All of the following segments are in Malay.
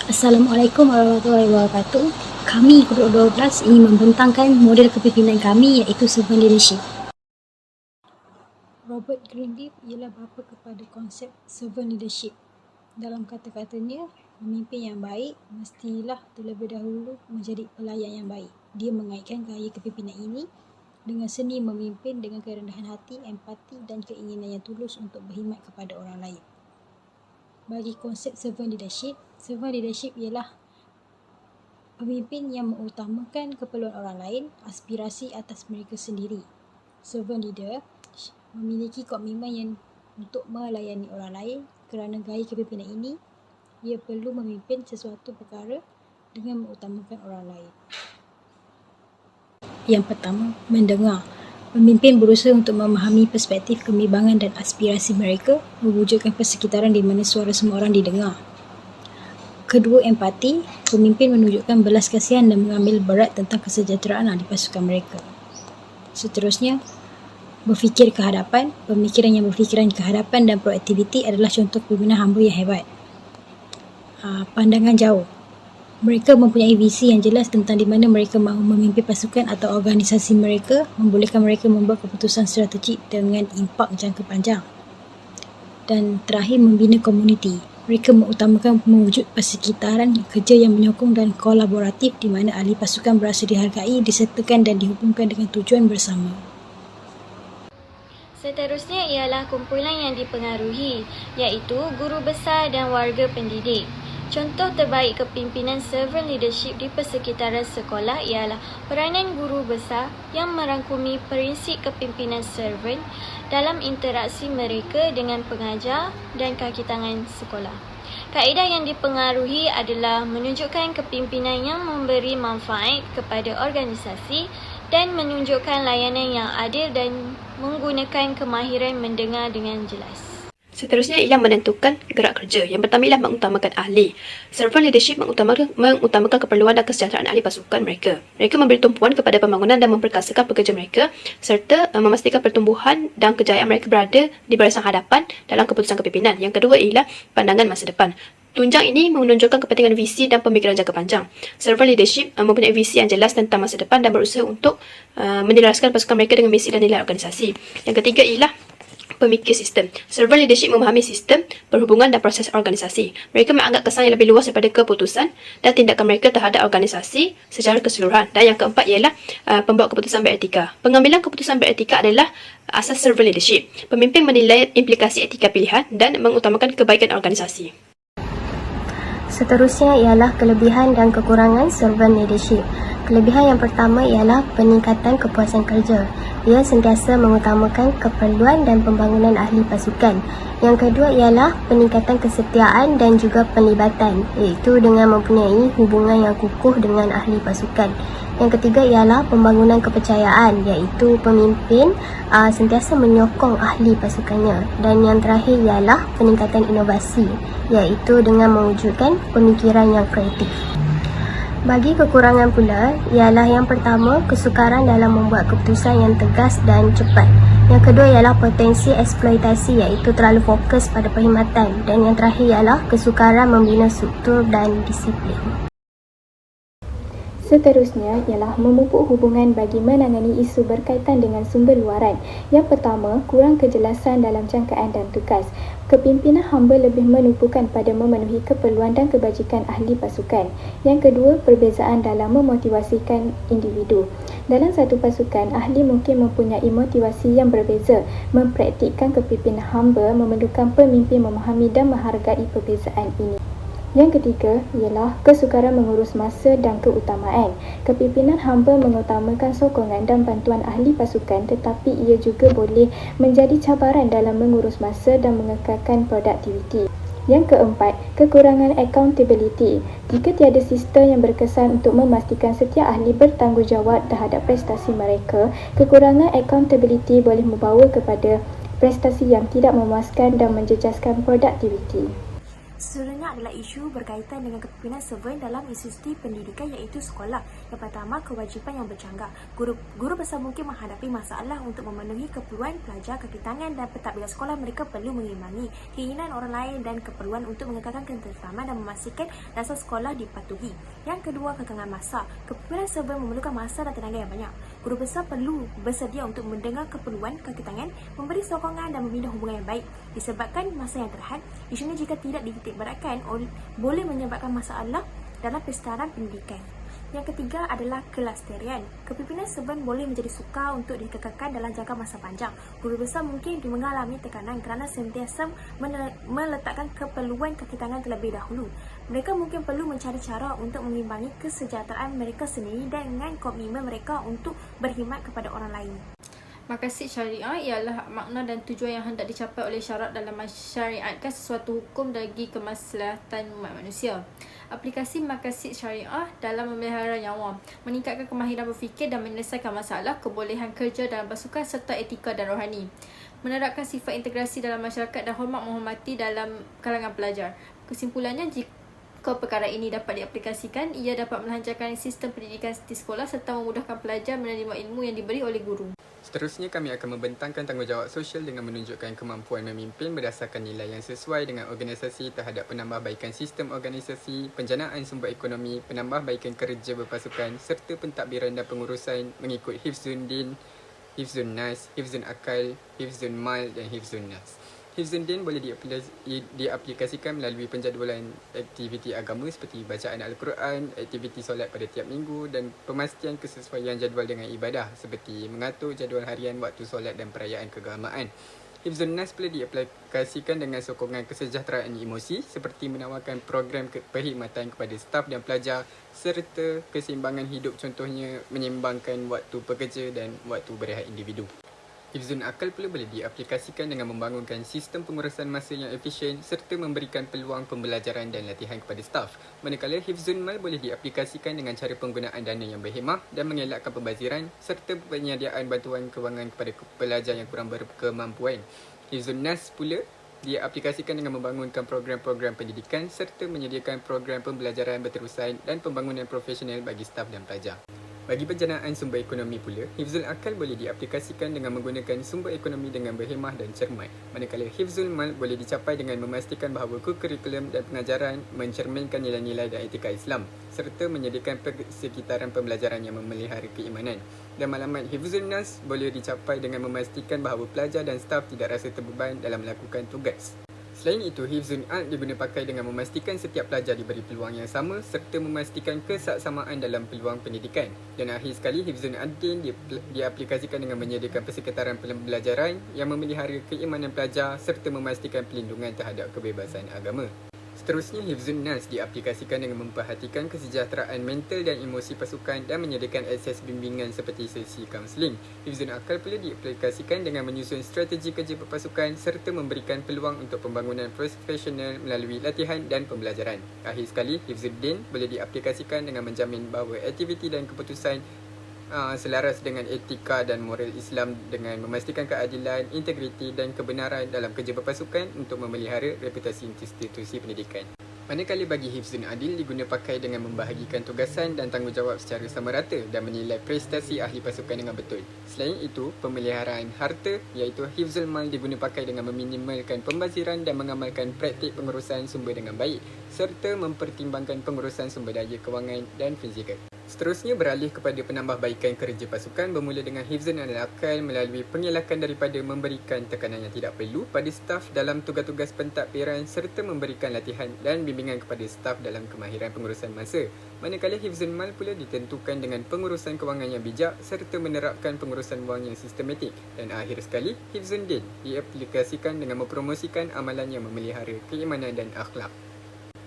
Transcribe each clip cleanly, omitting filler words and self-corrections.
Assalamualaikum warahmatullahi wabarakatuh. Kami Grup 12 ingin membentangkan model kepimpinan kami iaitu servant leadership. Robert Greenleaf ialah bapa kepada konsep servant leadership. Dalam kata-katanya, pemimpin yang baik mestilah terlebih dahulu menjadi pelayan yang baik. Dia mengaitkan gaya kepimpinan ini dengan seni memimpin dengan kerendahan hati, empati dan keinginan yang tulus untuk berkhidmat kepada orang lain. Bagi konsep servant leadership ialah pemimpin yang mengutamakan keperluan orang lain, aspirasi atas mereka sendiri. Servant leader memiliki komitmen yang untuk melayani orang lain. Kerana gaya kepimpinan ini, ia perlu memimpin sesuatu perkara dengan mengutamakan orang lain. Yang pertama, mendengar. Pemimpin berusaha untuk memahami perspektif, kebimbangan dan aspirasi mereka, mewujudkan persekitaran di mana suara semua orang didengar. Kedua, empati. Pemimpin menunjukkan belas kasihan dan mengambil berat tentang kesejahteraan ahli pasukan mereka. Seterusnya, berfikir ke hadapan. Pemikiran yang berfikiran ke hadapan dan proaktiviti adalah contoh kepimpinan hamba yang hebat. Pandangan jauh. Mereka mempunyai visi yang jelas tentang di mana mereka mahu memimpin pasukan atau organisasi mereka, membolehkan mereka membuat keputusan strategik dengan impak jangka panjang. Dan terakhir, membina komuniti. Mereka mengutamakan mewujud persekitaran kerja yang menyokong dan kolaboratif di mana ahli pasukan berasa dihargai, disertakan dan dihubungkan dengan tujuan bersama. Seterusnya ialah kumpulan yang dipengaruhi, iaitu guru besar dan warga pendidik. Contoh terbaik kepimpinan servant leadership di persekitaran sekolah ialah peranan guru besar yang merangkumi prinsip kepimpinan servant dalam interaksi mereka dengan pengajar dan kaki tangan sekolah. Kaedah yang dipengaruhi adalah menunjukkan kepimpinan yang memberi manfaat kepada organisasi dan menunjukkan layanan yang adil dan menggunakan kemahiran mendengar dengan jelas. Seterusnya ialah menentukan gerak kerja. Yang pertama ialah mengutamakan ahli. Servant leadership mengutamakan keperluan dan kesejahteraan ahli pasukan mereka. Mereka memberi tumpuan kepada pembangunan dan memperkasakan pekerja mereka serta memastikan pertumbuhan dan kejayaan mereka berada di barisan hadapan dalam keputusan kepimpinan. Yang kedua ialah pandangan masa depan. Tunjang ini menunjukkan kepentingan visi dan pemikiran jangka panjang. Servant leadership mempunyai visi yang jelas tentang masa depan dan berusaha untuk menyelaraskan pasukan mereka dengan misi dan nilai organisasi. Yang ketiga ialah pemikir sistem. Servant leadership memahami sistem, perhubungan dan proses organisasi. Mereka menganggap kesan yang lebih luas daripada keputusan dan tindakan mereka terhadap organisasi secara keseluruhan. Dan yang keempat ialah pembuat keputusan beretika. Pengambilan keputusan beretika adalah asas servant leadership. Pemimpin menilai implikasi etika pilihan dan mengutamakan kebaikan organisasi. Seterusnya ialah kelebihan dan kekurangan servant leadership. Kelebihan yang pertama ialah peningkatan kepuasan kerja. Ia sentiasa mengutamakan keperluan dan pembangunan ahli pasukan. Yang kedua ialah peningkatan kesetiaan dan juga penlibatan, iaitu dengan mempunyai hubungan yang kukuh dengan ahli pasukan. Yang ketiga ialah pembangunan kepercayaan, iaitu pemimpin sentiasa menyokong ahli pasukannya. Dan yang terakhir ialah peningkatan inovasi, iaitu dengan mewujudkan pemikiran yang kreatif. Bagi kekurangan pula, ialah yang pertama, kesukaran dalam membuat keputusan yang tegas dan cepat. Yang kedua ialah potensi eksploitasi, iaitu terlalu fokus pada perkhidmatan. Dan yang terakhir ialah kesukaran membina struktur dan disiplin. Seterusnya ialah memupuk hubungan bagi menangani isu berkaitan dengan sumber luaran. Yang pertama, kurang kejelasan dalam jangkaan dan tugas. Kepimpinan hamba lebih menumpukan pada memenuhi keperluan dan kebajikan ahli pasukan. Yang kedua, perbezaan dalam memotivasikan individu. Dalam satu pasukan, ahli mungkin mempunyai motivasi yang berbeza. Mempraktikkan kepimpinan hamba memerlukan pemimpin memahami dan menghargai perbezaan ini. Yang ketiga ialah kesukaran mengurus masa dan keutamaan. Kepimpinan hamba mengutamakan sokongan dan bantuan ahli pasukan, tetapi ia juga boleh menjadi cabaran dalam mengurus masa dan mengekalkan produktiviti. Yang keempat, kekurangan accountability. Jika tiada sistem yang berkesan untuk memastikan setiap ahli bertanggungjawab terhadap prestasi mereka, kekurangan accountability boleh membawa kepada prestasi yang tidak memuaskan dan menjejaskan produktiviti. Seterusnya adalah isu berkaitan dengan kepimpinan serven dalam institusi pendidikan iaitu sekolah. Yang pertama, kewajipan yang bercanggah. Guru besar mungkin menghadapi masalah untuk memenuhi keperluan pelajar kaki tangan dan pentadbiran sekolah. Mereka perlu mengimbangi keinginan orang lain dan keperluan untuk mengekalkan ketenteraman dan memastikan dasar sekolah dipatuhi. Yang kedua, kekangan masa. Kepimpinan serven memerlukan masa dan tenaga yang banyak. Guru besar perlu bersedia untuk mendengar keperluan kaki tangan, memberi sokongan dan membina hubungan yang baik. Disebabkan masa yang terhad, isu ini jika tidak dititikberatkan boleh menyebabkan masalah dalam pelestarian pendidikan. Yang ketiga adalah kelasterian. Kepimpinan serven boleh menjadi sukar untuk dikekalkan dalam jangka masa panjang. Guru besar mungkin mengalami tekanan kerana sentiasa meletakkan keperluan kaki tangan terlebih dahulu. Mereka mungkin perlu mencari cara untuk mengimbangi kesejahteraan mereka sendiri dengan komitmen mereka untuk berkhidmat kepada orang lain. Maqasid syariah ialah makna dan tujuan yang hendak dicapai oleh syarak dalam mensyariatkan sesuatu hukum bagi kemaslahatan umat manusia. Aplikasi maqasid syariah dalam memelihara nyawa, meningkatkan kemahiran berfikir dan menyelesaikan masalah, kebolehan kerja dalam pasukan serta etika dan rohani. Menerapkan sifat integrasi dalam masyarakat dan hormat menghormati dalam kalangan pelajar. Kesimpulannya, jika perkara ini dapat diaplikasikan, ia dapat melancarkan sistem pendidikan di sekolah serta memudahkan pelajar menerima ilmu yang diberi oleh guru. Seterusnya, kami akan membentangkan tanggungjawab sosial dengan menunjukkan kemampuan memimpin berdasarkan nilai yang sesuai dengan organisasi terhadap penambahbaikan sistem organisasi, penjanaan sumber ekonomi, penambahbaikan kerja berpasukan serta pentadbiran dan pengurusan mengikut Hifzun Din, Hifzun Nas, Hifzun Akal, Hifzun Mal dan Hifzun Nas. Hifzun Din boleh diaplikasikan melalui penjadualan aktiviti agama seperti bacaan Al-Quran, aktiviti solat pada tiap minggu dan pemastian kesesuaian jadual dengan ibadah seperti mengatur jadual harian, waktu solat dan perayaan keagamaan. Hifzun Nas boleh diaplikasikan dengan sokongan kesejahteraan emosi seperti menawarkan program perkhidmatan kepada staf dan pelajar serta keseimbangan hidup, contohnya menyeimbangkan waktu pekerja dan waktu berehat individu. Hifzun Akal pula boleh diaplikasikan dengan membangunkan sistem pengurusan masa yang efisien serta memberikan peluang pembelajaran dan latihan kepada staf. Manakala Hifzun Mal boleh diaplikasikan dengan cara penggunaan dana yang berhemah dan mengelakkan pembaziran serta penyediaan bantuan kewangan kepada pelajar yang kurang berkemampuan. Hifzun Nas pula diaplikasikan dengan membangunkan program-program pendidikan serta menyediakan program pembelajaran berterusan dan pembangunan profesional bagi staf dan pelajar. Bagi penjanaan sumber ekonomi pula, Hifzul Akal boleh diaplikasikan dengan menggunakan sumber ekonomi dengan berhemah dan cermat. Manakala Hifzul Mal boleh dicapai dengan memastikan bahawa kurikulum dan pengajaran mencerminkan nilai-nilai dan etika Islam serta menyediakan persekitaran pembelajaran yang memelihara keimanan. Dan maklumat Hifzul Nas boleh dicapai dengan memastikan bahawa pelajar dan staf tidak rasa terbeban dalam melakukan tugas. Selain itu, Hifzun Al diguna pakai dengan memastikan setiap pelajar diberi peluang yang sama serta memastikan kesaksamaan dalam peluang pendidikan. Dan akhir sekali, Hifzun Ad-Din diaplikasikan dengan menyediakan persekitaran pembelajaran yang memelihara keimanan pelajar serta memastikan pelindungan terhadap kebebasan agama. Seterusnya, Hifzun Nas diaplikasikan dengan memperhatikan kesejahteraan mental dan emosi pasukan dan menyediakan akses bimbingan seperti sesi kaunseling. Hifzun Akal pula diaplikasikan dengan menyusun strategi kerja berpasukan serta memberikan peluang untuk pembangunan profesional melalui latihan dan pembelajaran. Akhir sekali, Hifzun Din boleh diaplikasikan dengan menjamin bahawa aktiviti dan keputusan selaras dengan etika dan moral Islam dengan memastikan keadilan, integriti dan kebenaran dalam kerja berpasukan untuk memelihara reputasi institusi pendidikan. Manakala bagi Hifzun Adil diguna pakai dengan membahagikan tugasan dan tanggungjawab secara sama rata dan menilai prestasi ahli pasukan dengan betul. Selain itu, pemeliharaan harta iaitu Hifzul Mal diguna pakai dengan meminimalkan pembaziran dan mengamalkan praktik pengurusan sumber dengan baik serta mempertimbangkan pengurusan sumber daya kewangan dan fizikal. Seterusnya beralih kepada penambahbaikan kerja pasukan bermula dengan Hifzun Al-Akal melalui pengelakan daripada memberikan tekanan yang tidak perlu pada staf dalam tugas-tugas pentadbiran serta memberikan latihan dan bimbingan kepada staf dalam kemahiran pengurusan masa. Manakala Hifzun Mal pula ditentukan dengan pengurusan kewangan yang bijak serta menerapkan pengurusan wang yang sistematik. Dan akhir sekali, Hifzun Din diaplikasikan dengan mempromosikan amalan yang memelihara keimanan dan akhlak.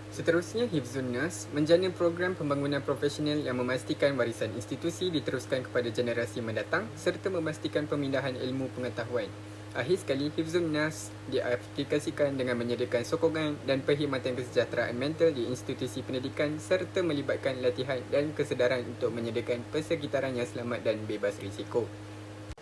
Seterusnya, Hifzun Nas menjana program pembangunan profesional yang memastikan warisan institusi diteruskan kepada generasi mendatang serta memastikan pemindahan ilmu pengetahuan. Akhir sekali, Hifzun Nas diaplikasikan dengan menyediakan sokongan dan perkhidmatan kesejahteraan mental di institusi pendidikan serta melibatkan latihan dan kesedaran untuk menyediakan persekitaran yang selamat dan bebas risiko.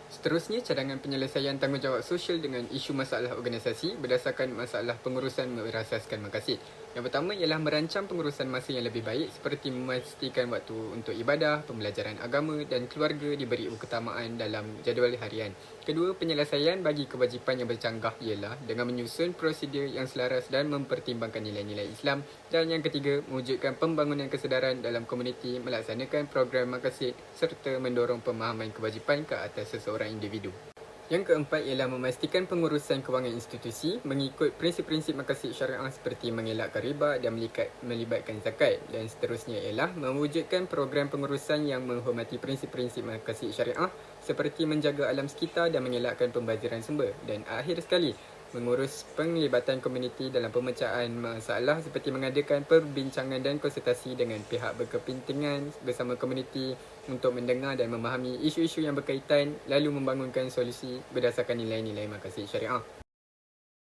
Seterusnya, cadangan penyelesaian tanggungjawab sosial dengan isu masalah organisasi berdasarkan masalah pengurusan berasaskan maqasid. Yang pertama ialah merancang pengurusan masa yang lebih baik seperti memastikan waktu untuk ibadah, pembelajaran agama dan keluarga diberi keutamaan dalam jadual harian. Kedua, penyelesaian bagi kewajipan yang bercanggah ialah dengan menyusun prosedur yang selaras dan mempertimbangkan nilai-nilai Islam. Dan yang ketiga, mewujudkan pembangunan kesedaran dalam komuniti, melaksanakan program maqasid serta mendorong pemahaman kewajipan ke atas seseorang individu. Yang keempat ialah memastikan pengurusan kewangan institusi mengikut prinsip-prinsip maqasid syariah seperti mengelakkan riba dan melibatkan zakat. Dan seterusnya ialah mewujudkan program pengurusan yang menghormati prinsip-prinsip maqasid syariah seperti menjaga alam sekitar dan mengelakkan pembaziran sumber. Dan akhir sekali, mengurus penglibatan komuniti dalam pemecahan masalah seperti mengadakan perbincangan dan konsultasi dengan pihak berkepentingan bersama komuniti untuk mendengar dan memahami isu-isu yang berkaitan lalu membangunkan solusi berdasarkan nilai-nilai maqasid syariah.